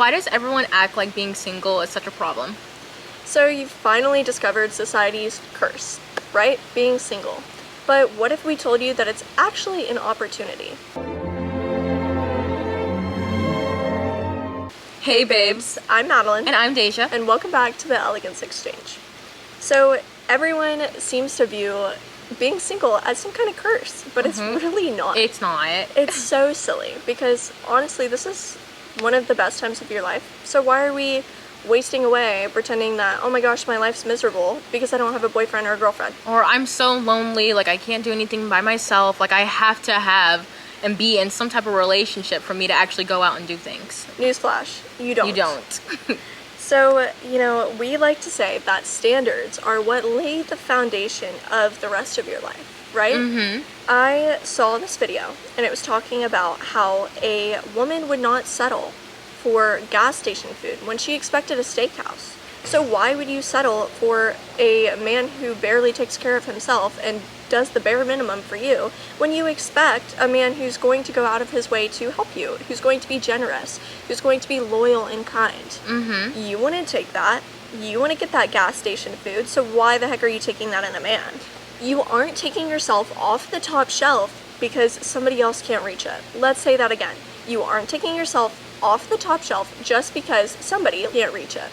Why does everyone act like being single is such a problem? So you've finally discovered society's curse, right? Being single. But what if we told you that it's actually an opportunity? Hey babes, I'm Madeline. and I'm Deja. And welcome back to the Elegance Exchange. So everyone seems to view being single as some kind of curse, but it's really not. It's not. It's so silly because honestly, this is one of the best times of your life. So why are we wasting away pretending that, oh my gosh, my life's miserable because I don't have a boyfriend or a girlfriend? Or I'm so lonely, like I can't do anything by myself, like I have to have and be in some type of relationship for me to actually go out and do things. Newsflash, you don't. You don't. So, we like to say that standards are what lay the foundation of the rest of your life, right? I saw this video and it was talking about how a woman would not settle for gas station food when she expected a steakhouse. So why would you settle for a man who barely takes care of himself and does the bare minimum for you when you expect a man who's going to go out of his way to help you, who's going to be generous, who's going to be loyal and kind? You want to take that. You want to get that gas station food, so why the heck are you taking that in a man? You aren't taking yourself off the top shelf because somebody else can't reach it. Let's say that again. You aren't taking yourself off the top shelf just because somebody can't reach it.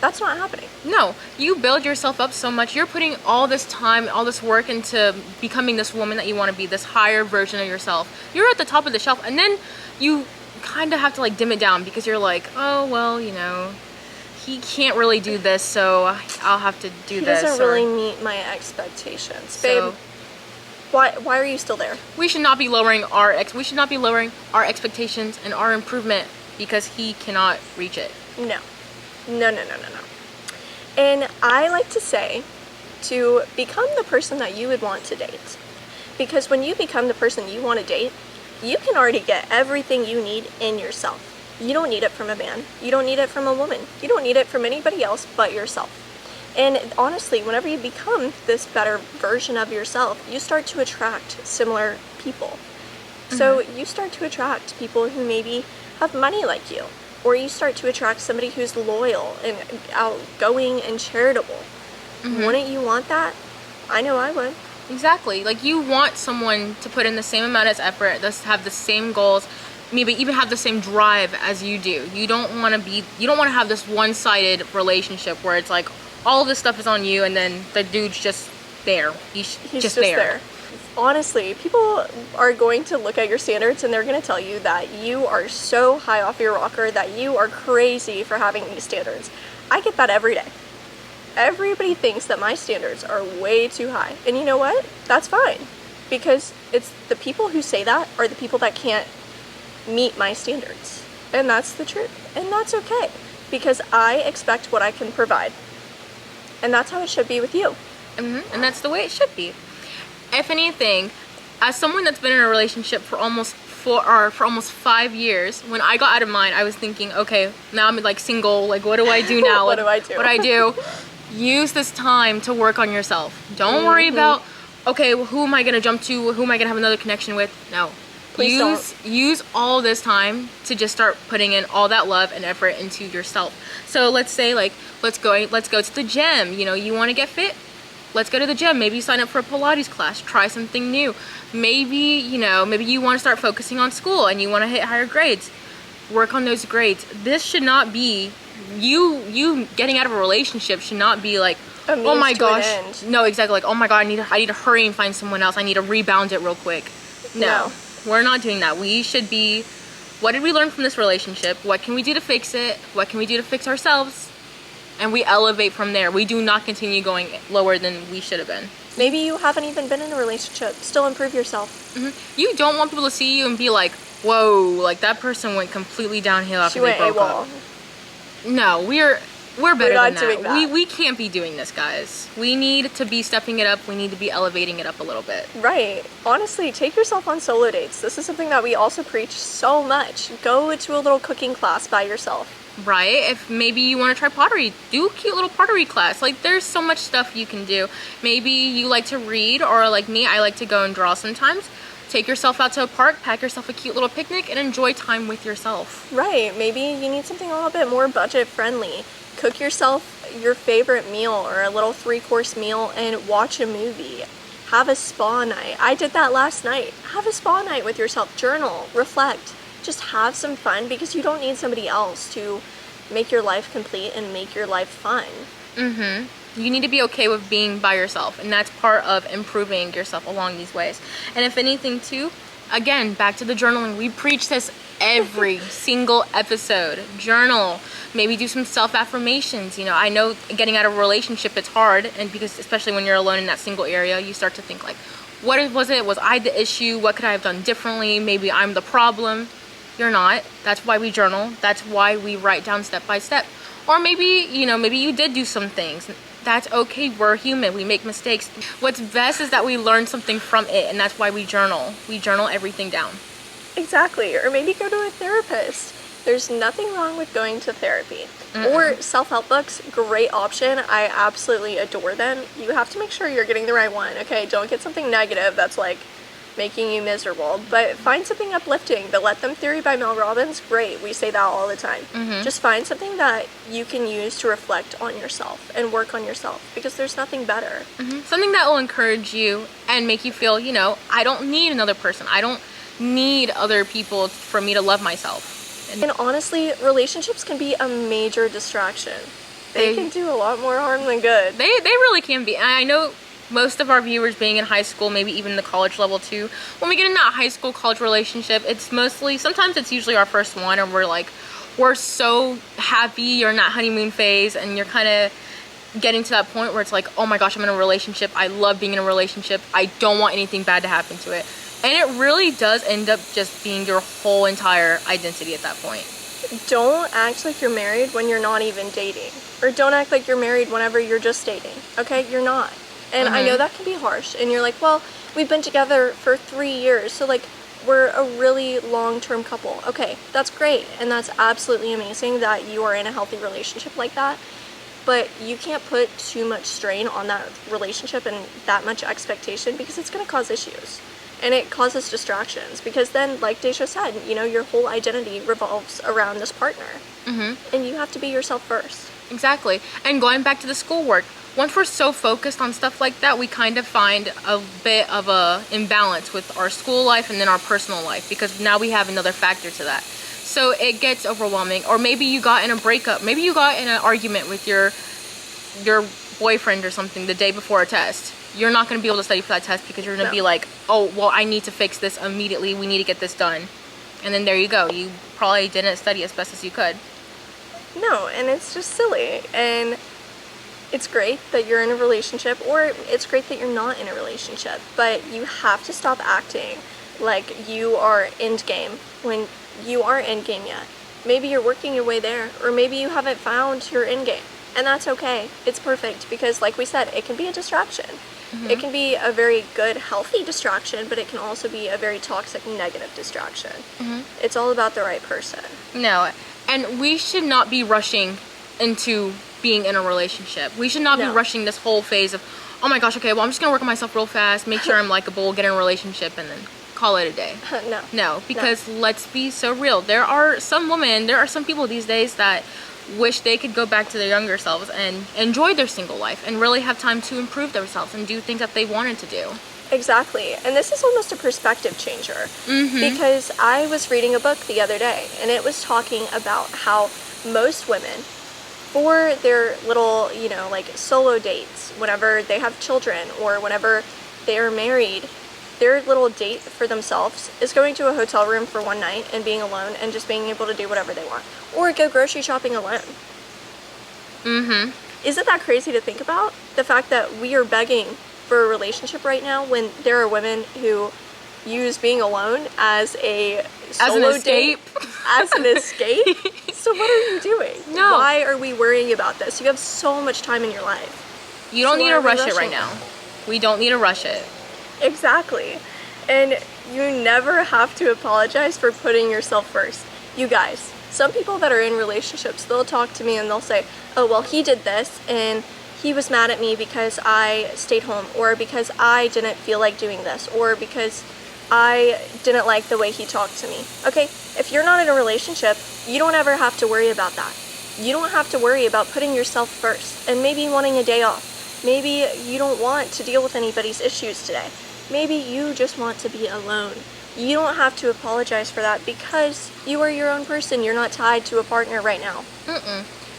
That's not happening. No, you build yourself up so much. You're putting all this time, all this work into becoming this woman that you want to be, this higher version of yourself. You're at the top of the shelf, and then you kind of have to like dim it down because you're like, oh, well, he can't really do this, so I'll have to do this. He doesn't really meet my expectations. So, babe, why are you still there? We should not be lowering our expectations and our improvement because he cannot reach it. No. And I like to say to become the person that you would want to date. Because when you become the person you want to date, you can already get everything you need in yourself. You don't need it from a man. You don't need it from a woman. You don't need it from anybody else but yourself. And honestly, whenever you become this better version of yourself, you start to attract similar people. So you start to attract people who maybe have money like you. Or you start to attract somebody who's loyal and outgoing and charitable. Wouldn't you want that? I know I would. Exactly. Like, you want someone to put in the same amount of effort, have the same goals, maybe even have the same drive as you do. You don't want to have this one-sided relationship where it's like all of this stuff is on you and then the dude's just there. He's just there. Honestly, people are going to look at your standards and they're going to tell you that you are so high off your rocker, that you are crazy for having these standards. I get that every day. Everybody thinks that my standards are way too high. And you know what? That's fine. Because it's the people who say that are the people that can't meet my standards. And that's the truth. And that's okay. Because I expect what I can provide. And that's how it should be with you. And that's the way it should be. If anything, as someone that's been in a relationship for almost 5 years, when I got out of mine, I was thinking, okay, now I'm like single, like what do I do now? What do I do? What I do? Use this time to work on yourself. Don't worry about, okay, well, who am I gonna jump to? Who am I gonna have another connection with? No. Please don't. Use all this time to just start putting in all that love and effort into yourself. So let's say like, let's go to the gym. You want to get fit? Let's go to the gym. Maybe sign up for a Pilates class. Try something new. Maybe you want to start focusing on school and you want to hit higher grades. Work on those grades. This should not be, you getting out of a relationship should not be like, oh my gosh. No, exactly. Like, oh my god, I need to hurry and find someone else. I need to rebound it real quick. No. We're not doing that. We should be, what did we learn from this relationship? What can we do to fix it? What can we do to fix ourselves? And we elevate from there. We do not continue going lower than we should have been. Maybe you haven't even been in a relationship. Still improve yourself. You don't want people to see you and be like, whoa, like that person went completely downhill after they broke up. No, we're better than that. We can't be doing this, guys. We need to be stepping it up. We need to be elevating it up a little bit. Right. Honestly, take yourself on solo dates. This is something that we also preach so much. Go to a little cooking class by yourself. Right? If maybe you want to try pottery, do a cute little pottery class. Like, there's so much stuff you can do. Maybe you like to read, or like me, I like to go and draw sometimes. take yourself out to a park, pack yourself a cute little picnic, and enjoy time with yourself. Right, maybe you need something a little bit more budget friendly. Cook yourself your favorite meal or a little 3-course meal and watch a movie. Have a spa night. I did that last night. Have a spa night with yourself. Journal, reflect, just have some fun, because you don't need somebody else to make your life complete and make your life fun. You need to be okay with being by yourself, and that's part of improving yourself along these ways. And if anything too, again, back to the journaling. We preach this every single episode. Journal, maybe do some self-affirmations. You know, I know getting out of a relationship, it's hard, and because especially when you're alone in that single area, you start to think like, what was it? Was I the issue? What could I have done differently? Maybe I'm the problem. You're not. That's why we journal. That's why we write down step by step. Or maybe, you know, maybe you did do some things. That's okay. We're human. We make mistakes. What's best is that we learn something from it, and that's why we journal. We journal everything down. Exactly. Or maybe go to a therapist. There's nothing wrong with going to therapy. Or self-help books, great option. I absolutely adore them. You have to make sure you're getting the right one, okay? Don't get something negative that's like making you miserable, but find something uplifting. The Let Them Theory by Mel Robbins, great. We say that all the time. Just find something that you can use to reflect on yourself and work on yourself, because there's nothing better. Something that will encourage you and make you feel, you know, I don't need another person. I don't need other people for me to love myself. And honestly, relationships can be a major distraction. They can do a lot more harm than good. They really can be. And I know most of our viewers being in high school, maybe even the college level too, when we get in that high school college relationship, it's mostly, sometimes it's usually our first one, and we're so happy, you're in that honeymoon phase, and you're kind of getting to that point where it's like, oh my gosh, I'm in a relationship, I love being in a relationship, I don't want anything bad to happen to it. And it really does end up just being your whole entire identity at that point. Don't act like you're married when you're not even dating, or don't act like you're married whenever you're just dating, okay? You're not. And I know that can be harsh, and you're like, well, we've been together for 3 years, so like, we're a really long-term couple. Okay, that's great, and that's absolutely amazing that you are in a healthy relationship like that, but you can't put too much strain on that relationship and that much expectation, because it's going to cause issues. And it causes distractions, because then, like Deja said, you know, your whole identity revolves around this partner. And you have to be yourself first. Exactly. And going back to the schoolwork, once we're so focused on stuff like that, we kind of find a bit of a imbalance with our school life and then our personal life, because now we have another factor to that. So it gets overwhelming. Or maybe you got in a breakup. Maybe you got in an argument with your boyfriend or something the day before a test. You're not going to be able to study for that test, because you're going to be like, oh, well, I need to fix this immediately. We need to get this done. And then there you go. You probably didn't study as best as you could. No, and it's just silly. And it's great that you're in a relationship, or it's great that you're not in a relationship, but you have to stop acting like you are endgame when you aren't endgame yet. Maybe you're working your way there, or maybe you haven't found your endgame, and that's okay. It's perfect, because like we said, it can be a distraction. It can be a very good, healthy distraction, but it can also be a very toxic, negative distraction. It's all about the right person. No, and we should not be rushing into being in a relationship. We should not be rushing this whole phase of, oh my gosh, okay, well, I'm just gonna work on myself real fast, make sure I'm likable, get in a relationship, and then call it a day. No, because let's be so real. There are some women, there are some people these days that wish they could go back to their younger selves and enjoy their single life and really have time to improve themselves and do things that they wanted to do. Exactly. And this is almost a perspective changer, because I was reading a book the other day, and it was talking about how most women, for their little, you know, like solo dates, whenever they have children or whenever they are married, their little date for themselves is going to a hotel room for one night and being alone and just being able to do whatever they want, or go grocery shopping alone. Isn't that crazy to think about? The fact that we are begging for a relationship right now, when there are women who use being alone as a solo escape. As an escape. So what are you doing? No. Why are we worrying about this? You have so much time in your life. You don't need to rush it right now. We don't need to rush it. Exactly. And you never have to apologize for putting yourself first. You guys, some people that are in relationships, they'll talk to me and they'll say, oh, well, he did this and he was mad at me because I stayed home, or because I didn't feel like doing this, or because I didn't like the way he talked to me. Okay, if you're not in a relationship, you don't ever have to worry about that. You don't have to worry about putting yourself first and maybe wanting a day off. Maybe you don't want to deal with anybody's issues today. Maybe you just want to be alone. You don't have to apologize for that because you are your own person. You're not tied to a partner right now.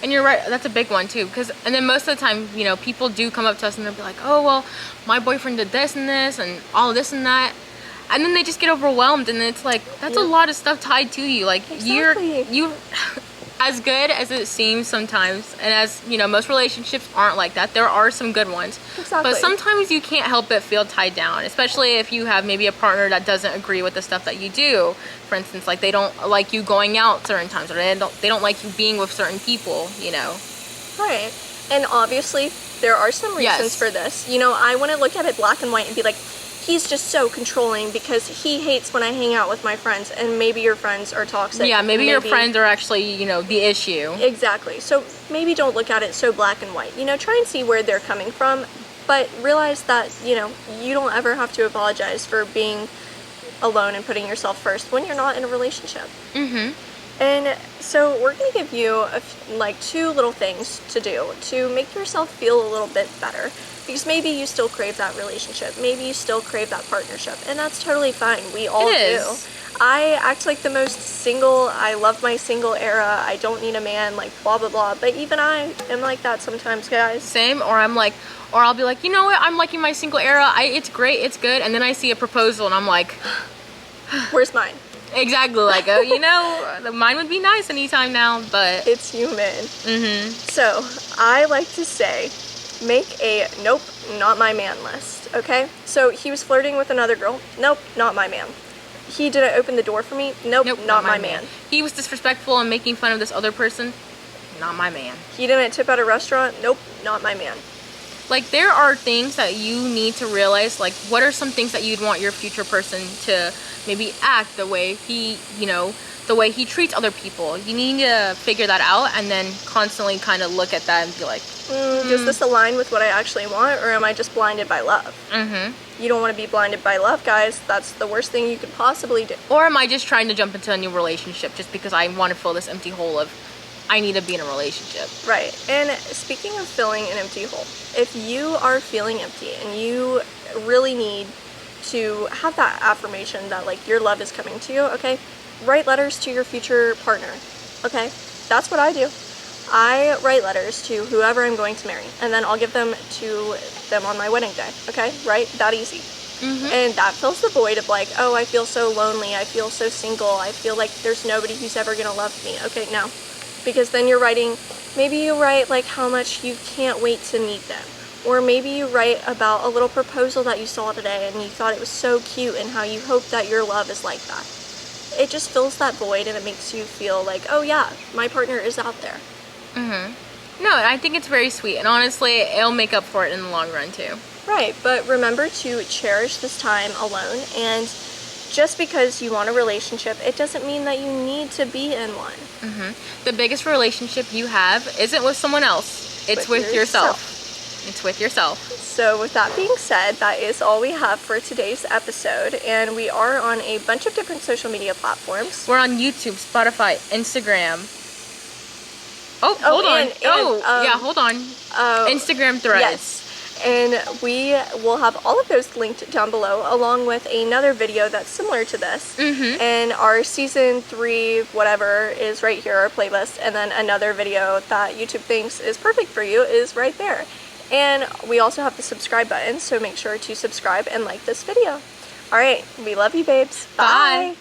And you're right, that's a big one too, and then most of the time, you know, people do come up to us and they'll be like, oh, well, my boyfriend did this and all this and that. And then they just get overwhelmed, and it's like, that's a lot of stuff tied to you. Like, Exactly. you as good as it seems sometimes, and as, you know, most relationships aren't like that. There are some good ones. Exactly. But sometimes you can't help but feel tied down, especially if you have maybe a partner that doesn't agree with the stuff that you do. For instance, like, they don't like you going out certain times, or they don't like you being with certain people, you know. Right. And obviously, there are some reasons for this. You know, I want to look at it black and white and be like, he's just so controlling because he hates when I hang out with my friends, and maybe your friends are toxic. Yeah, maybe your friends are actually, you know, the issue. Exactly. So maybe don't look at it so black and white. You know, try and see where they're coming from, but realize that, you know, you don't ever have to apologize for being alone and putting yourself first when you're not in a relationship. And so we're going to give you like 2 little things to do to make yourself feel a little bit better. Because maybe you still crave that relationship. Maybe you still crave that partnership. And that's totally fine. We all do. I act like the most single. I love my single era. I don't need a man, like blah, blah, blah. But even I am like that sometimes, guys. Same. Or I'll be like, you know what? I'm liking my single era. It's great. It's good. And then I see a proposal and I'm like, where's mine? Exactly. Like, you know, mine would be nice anytime now, but it's human. So I like to say, make a nope, not my man list, okay? So he was flirting with another girl. Nope, not my man. He didn't open the door for me. Nope, not my man. He was disrespectful and making fun of this other person. Not my man. He didn't tip at a restaurant. Nope, not my man. Like, there are things that you need to realize, like, what are some things that you'd want your future person to maybe act the way he, you know, the way he treats other people. You need to figure that out and then constantly kind of look at that and be like, does this align with what I actually want, or am I just blinded by love? You don't want to be blinded by love, guys. That's the worst thing you could possibly do. Or am I just trying to jump into a new relationship just because I want to fill this empty hole of I need to be in a relationship? Right. And speaking of filling an empty hole, if you are feeling empty and you really need to have that affirmation that, like, your love is coming to you, okay, write letters to your future partner, okay? That's what I do. I write letters to whoever I'm going to marry, and then I'll give them to them on my wedding day, okay? Right? That easy. And that fills the void of, like, oh, I feel so lonely, I feel so single, I feel like there's nobody who's ever gonna love me. Okay, no. Because then you're writing, maybe you write, like, how much you can't wait to meet them. Or maybe you write about a little proposal that you saw today and you thought it was so cute and how you hope that your love is like that. It just fills that void and it makes you feel like, oh yeah, my partner is out there. No, I think it's very sweet, and honestly, it'll make up for it in the long run too. Right, but remember to cherish this time alone, and just because you want a relationship, it doesn't mean that you need to be in one. The biggest relationship you have isn't with someone else, it's with yourself. It's with yourself. So with that being said, that is all we have for today's episode, and we are on a bunch of different social media platforms. We're on YouTube, Spotify, Instagram. Oh, hold on. Hold on. Instagram Threads. Yes. And we will have all of those linked down below, along with another video that's similar to this. And our season 3, whatever, is right here, our playlist. And then another video that YouTube thinks is perfect for you is right there. And we also have the subscribe button, so make sure to subscribe and like this video. All right, we love you, babes. Bye.